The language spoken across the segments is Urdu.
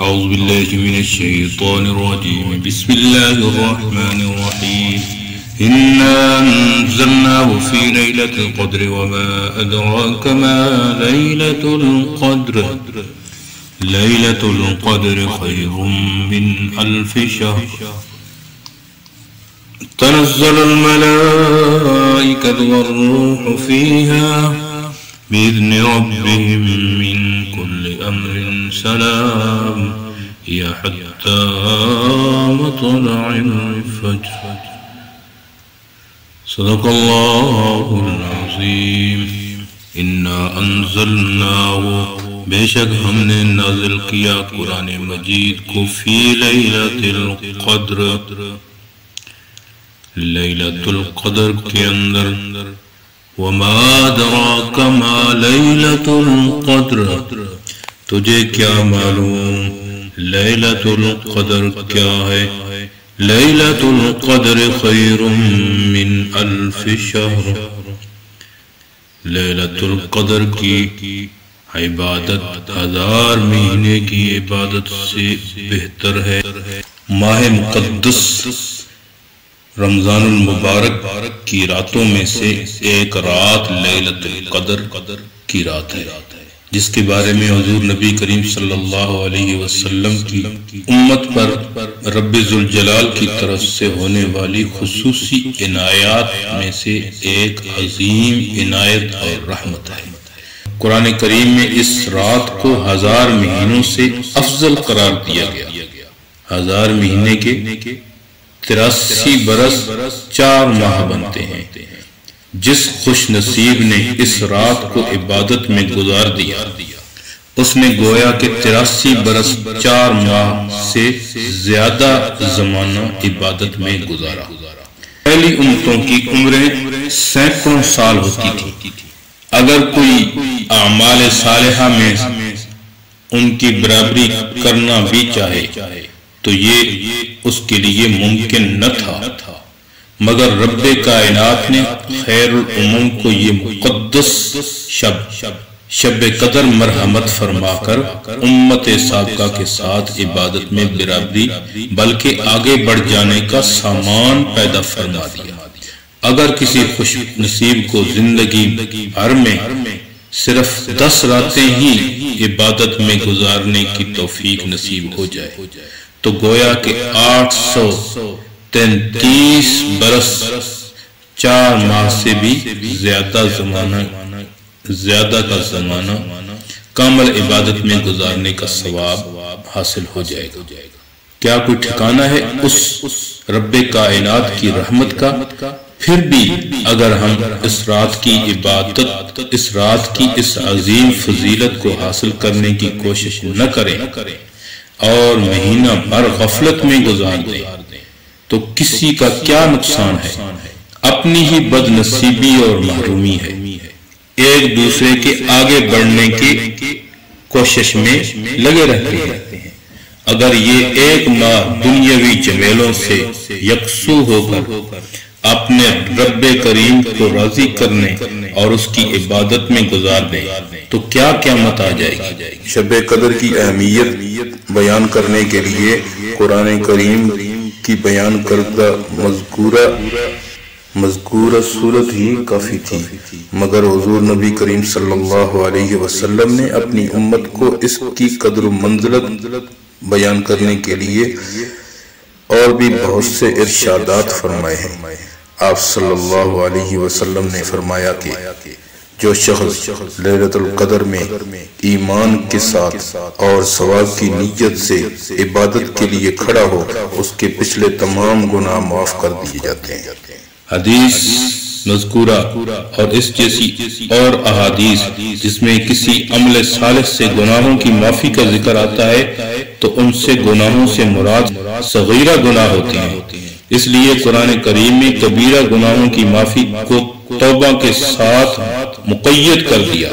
أعوذ بالله من الشيطان الرجيم. بسم الله الرحمن الرحيم. إنا أنزلناه في ليلة القدر وما أدراك ما ليلة القدر. ليلة القدر خير من 1000 شهر. تنزل الملائكة والروح فيها بإذن ربهم من كل أمر سلام هي حتى مطلع الفجر. صدق الله العظیم. انا انزلناه، بے شک ہم نے نازل کیا قرآن مجید کو فی لیلۃ القدر، لیلۃ القدر کے اندر. وما ادراک ما لیلۃ القدر، تجھے کیا معلوم لیلۃ القدر کیا ہے؟ لیلۃ القدر خیر من 1000 شہر. لیلۃ القدر کی عبادت 1000 مہینے کی عبادت سے بہتر ہے. ماہ مقدس رمضان المبارک کی راتوں میں سے ایک رات لیلۃ القدر کی رات ہے، جس کے بارے میں حضور نبی کریم صلی اللہ علیہ وسلم کی امت پر رب ذوالجلال کی طرف سے ہونے والی خصوصی عنایات میں سے ایک عظیم عنایت اور رحمت ہے. قرآن کریم میں اس رات کو 1000 مہینوں سے افضل قرار دیا گیا. 1000 مہینے کے 83 برس 4 ماہ بنتے ہیں. جس خوش نصیب نے اس رات کو عبادت میں گزار دیا، اس نے گویا کہ 83 برس 4 ماہ سے زیادہ زمانہ عبادت میں گزارا. پہلی امتوں کی عمریں سینکڑوں سال ہوتی تھی. اگر کوئی اعمال صالحہ میں ان کی برابری کرنا بھی چاہے تو یہ اس کے لیے ممکن نہ تھا، مگر رب کائنات نے خیر الامم کو یہ مقدس شب قدر مرحمت فرما کر امت سابقہ کے ساتھ عبادت میں برابری بلکہ آگے بڑھ جانے کا سامان پیدا فرما دیا. اگر کسی خوش نصیب کو زندگی بھر میں صرف 10 راتیں ہی عبادت میں گزارنے کی توفیق نصیب ہو جائے تو گویا کہ 833 برس 4 ماہ سے بھی زیادہ کا زمانہ کامل عبادت میں گزارنے کا ثواب حاصل ہو جائے گا. کیا کوئی ٹھکانہ ہے اس رب کائنات کی رحمت کا؟ پھر بھی اگر ہم اس رات کی عبادت، اس رات کی اس عظیم فضیلت کو حاصل کرنے کی کوشش نہ کریں اور مہینہ بھر غفلت میں گزار دیں تو کسی کا کیا نقصان ہے؟ اپنی ہی بد نصیبی اور محرومی ہے. ایک دوسرے کے آگے بڑھنے کی کوشش میں لگے رہتے ہیں. اگر یہ ایک ماہ دنیاوی جمیلوں سے یکسو ہو کر اپنے رب کریم کو راضی کرنے اور اس کی عبادت میں گزار دیں تو کیا قیامت آ جائے گی. شب قدر کی اہمیت بیان کرنے کے لیے قرآن کریم کی بیان کردہ مذکورہ صورت ہی کافی تھی، مگر حضور نبی کریم صلی اللہ علیہ وسلم نے اپنی امت کو اس کی قدر و منزلت بیان کرنے کے لیے اور بھی بہت سے ارشادات فرمائے ہیں. آپ صلی اللہ علیہ وسلم نے فرمایا کہ جو شخص لیلۃ القدر میں ایمان کے ساتھ اور ثواب کی نیت سے عبادت کے لیے کھڑا ہو، اس کے پچھلے تمام گناہ معاف کر دیے جاتے ہیں. حدیث مذکورہ اور اس جیسی اور احادیث جس میں کسی عمل صالح سے گناہوں کی معافی کا ذکر آتا ہے تو ان سے گناہوں سے مراد صغیرہ گناہ ہوتے ہیں. اس لیے قرآن کریم میں کبیرہ گناہوں کی معافی کو توبہ کے ساتھ مقید کر دیا.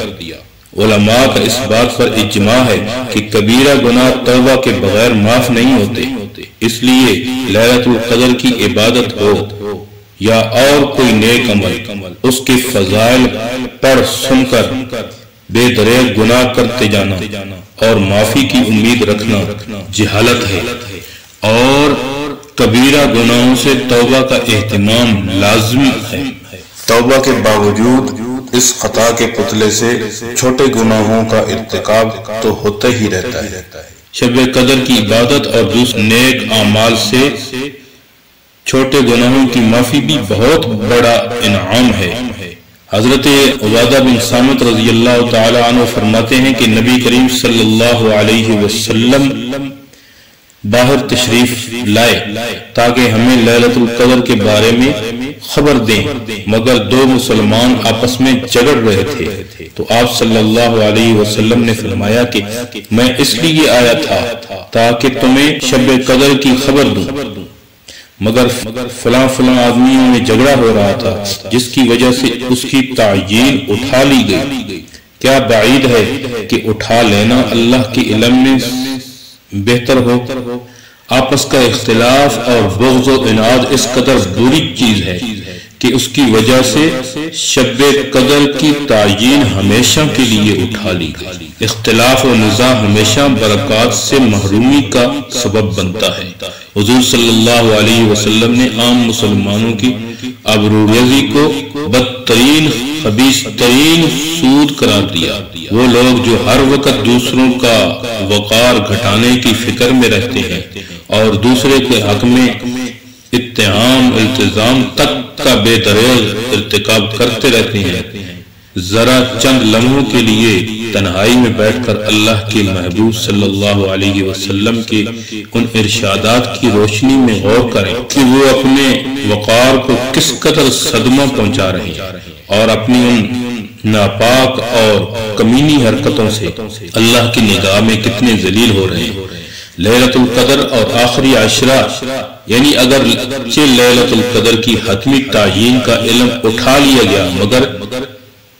علماء کا اس بات پر اجماع ہے کہ کبیرہ گناہ توبہ کے بغیر معاف نہیں ہوتے. اس لیے لیلۃ القدر کی عبادت ہو یا اور کوئی نیک عمل، اس کے فضائل پڑھ سن کر بے دریغ گناہ کرتے جانا اور معافی کی امید رکھنا جہالت ہے، اور کبیرہ گناہوں سے توبہ کا اہتمام لازمی ہے۔ توبہ کے باوجود اس خطا کے پتلے سے چھوٹے گناہوں کا ارتکاب تو ہوتا ہی رہتا ہے۔ شب قدر کی عبادت اور دوسرے نیک اعمال سے چھوٹے گناہوں کی معافی بھی بہت بڑا انعام ہے۔ حضرت عبادہ بن صامت رضی اللہ تعالی عنہ فرماتے ہیں کہ نبی کریم صلی اللہ علیہ وسلم باہر تشریف لائے تاکہ ہمیں لیلۃ القدر کے بارے میں خبر دیں، مگر دو مسلمان آپس میں جھگڑ رہے تھے تو آپ صلی اللہ علیہ وسلم نے فرمایا کہ میں اس لیے آیا تھا تاکہ تمہیں شب قدر کی خبر دوں، مگر فلاں آدمیوں میں جھگڑا ہو رہا تھا جس کی وجہ سے اس کی تعجیل اٹھا لی گئی۔ کیا بعید ہے کہ اٹھا لینا اللہ کے علم میں بہتر ہو؟ آپس کا اختلاف اور بغض و عناد اس قدر بری چیز ہے کہ اس کی وجہ سے شب قدر کی تعیین ہمیشہ کے لیے اٹھا لی گئی۔ اختلاف و نزاع ہمیشہ برکات سے محرومی کا سبب بنتا ہے۔ حضور صلی اللہ علیہ وسلم نے عام مسلمانوں کی آبروریزی کو بدترین خبیث ترین سود قرار دیا۔ وہ لوگ جو ہر وقت دوسروں کا وقار گھٹانے کی فکر میں رہتے ہیں اور دوسرے کے حق میں اتہام التزام تک کا بے دریغ ارتکاب کرتے رہتے ہیں، ذرا چند لمحوں کے لیے تنہائی میں بیٹھ کر اللہ کے محبوب صلی اللہ علیہ وسلم کے ان ارشادات کی روشنی میں غور کریں کہ وہ اپنے وقار کو کس قدر صدمہ پہنچا رہے ہیں اور اپنی ان ناپاک اور کمینی حرکتوں سے اللہ کی نگاہ میں کتنے ذلیل ہو رہے ہیں۔ لیلۃ القدر اور آخری عشرہ، یعنی اگرچہ لیلۃ القدر کی حتمی تعیین کا علم اٹھا لیا گیا، مگر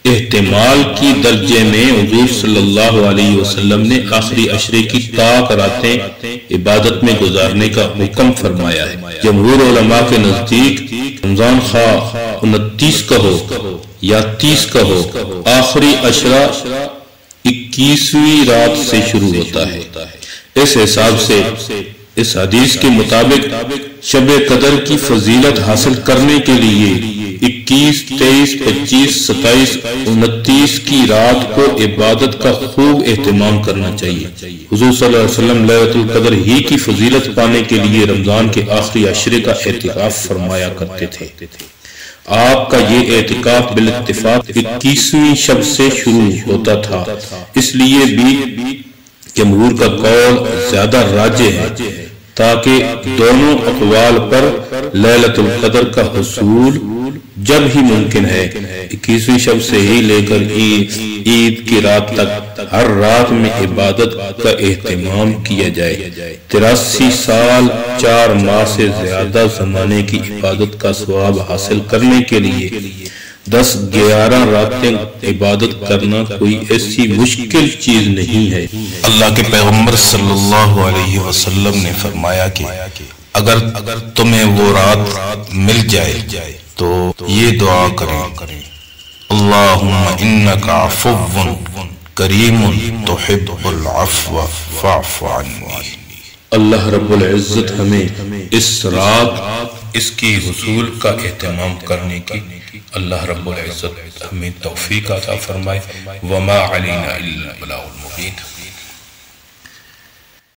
احتمال کی درجے میں حضور صلی اللہ علیہ وسلم نے آخری عشرے کی طاق راتیں عبادت میں گزارنے کا حکم فرمایا ہے۔ جمہور علماء کے نزدیک رمضان خواہ 29 کا ہو یا 30 کا ہو، آخری عشرہ 21ویں رات سے شروع ہوتا ہے۔ اس حساب سے اس حدیث کے مطابق شب قدر کی فضیلت حاصل کرنے کے لیے 21، 23، 25، 27، 29 کی رات کو عبادت کا خوب اہتمام کرنا چاہیے۔ حضور صلی اللہ علیہ وسلم لیلۃ القدر ہی کی فضیلت پانے کے لیے رمضان کے آخری عشرے کا اعتکاف فرمایا کرتے تھے۔ آپ کا یہ اعتکاف بالاتفاق 21ویں شب سے شروع ہوتا تھا، اس لیے بھی جمہور کا قول زیادہ راجح ہے تاکہ دونوں اقوال پر لیلۃ القدر کا حصول جب ہی ممکن ہے 21ویں شب سے ہی لے کر عید کی رات تک ہر رات میں عبادت کا اہتمام کیا جائے۔ 83 سال 4 ماہ سے زیادہ زمانے کی عبادت کا ثواب حاصل کرنے کے لیے 10-11 راتیں عبادت کرنا کوئی ایسی مشکل چیز نہیں ہے۔ اللہ کے پیغمبر صلی اللہ علیہ وسلم نے فرمایا کہ اگر تمہیں وہ رات مل جائے تو یہ دعا کریں، اللہم انک عفو کریم تحب العفو فاعف عنی۔ اللہ رب العزت ہمیں اس رات اس کی حصول کا اہتمام کرنے کی اللہ رب العزت ہمیں توفیق عطا فرمائے۔ وما علینا الا البلاغ المبین۔